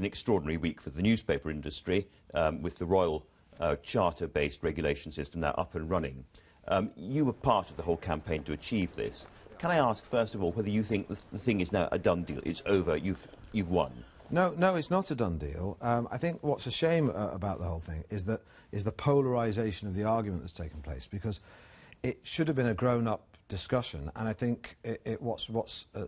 An extraordinary week for the newspaper industry, with the Royal Charter-based regulation system now up and running. You were part of the whole campaign to achieve this. Can I ask, first of all, whether you think the thing is now a done deal? It's over, you've won? No, it's not a done deal. I think what's a shame about the whole thing is the polarisation of the argument that's taken place, because it should have been a grown-up discussion, and I think what's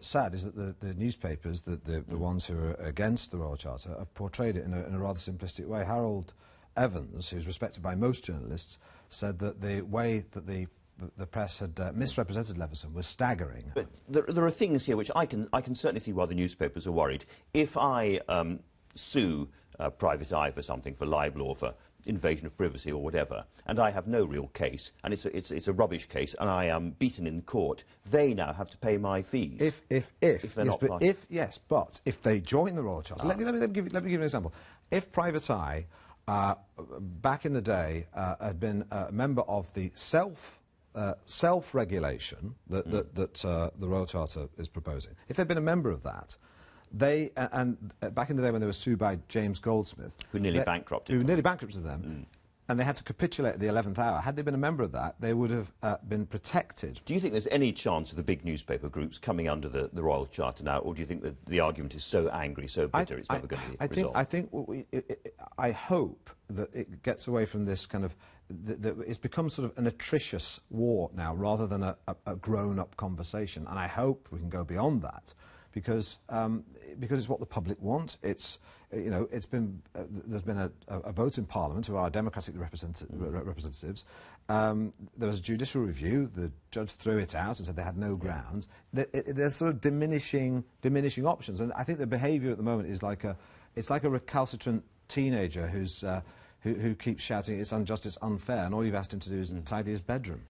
sad is that the newspapers, the ones who are against the Royal Charter, have portrayed it in a rather simplistic way. Harold Evans, who's respected by most journalists, said that the way that the press had misrepresented Leveson was staggering. But there are things here which I can certainly see why the newspapers are worried. If I sue Private Eye for something, for libel or for invasion of privacy or whatever, and I have no real case, and it's a rubbish case, and I am beaten in court, they now have to pay my fees. If they're not part. Yes, but if they join the Royal Charter, let me give you an example. If Private Eye, back in the day, had been a member of the self-regulation that the Royal Charter is proposing, if they'd been a member of that, back in the day when they were sued by James Goldsmith, who nearly bankrupted them, and they had to capitulate at the 11th hour. Had they been a member of that, they would have been protected. Do you think there's any chance of the big newspaper groups coming under the Royal Charter now, or do you think that the argument is so angry, so bitter, it's never going to be resolved? I hope that it gets away from this kind of... it's become sort of an atrocious war now, rather than a grown-up conversation, and I hope we can go beyond that. Because it's what the public want. There's been a vote in Parliament, who are our democratic representatives. There was a judicial review. The judge threw it out and said they had no grounds. They're sort of diminishing options, and I think the behaviour at the moment is like a recalcitrant teenager who keeps shouting it's unjust, it's unfair, and all you've asked him to do is tidy his bedroom.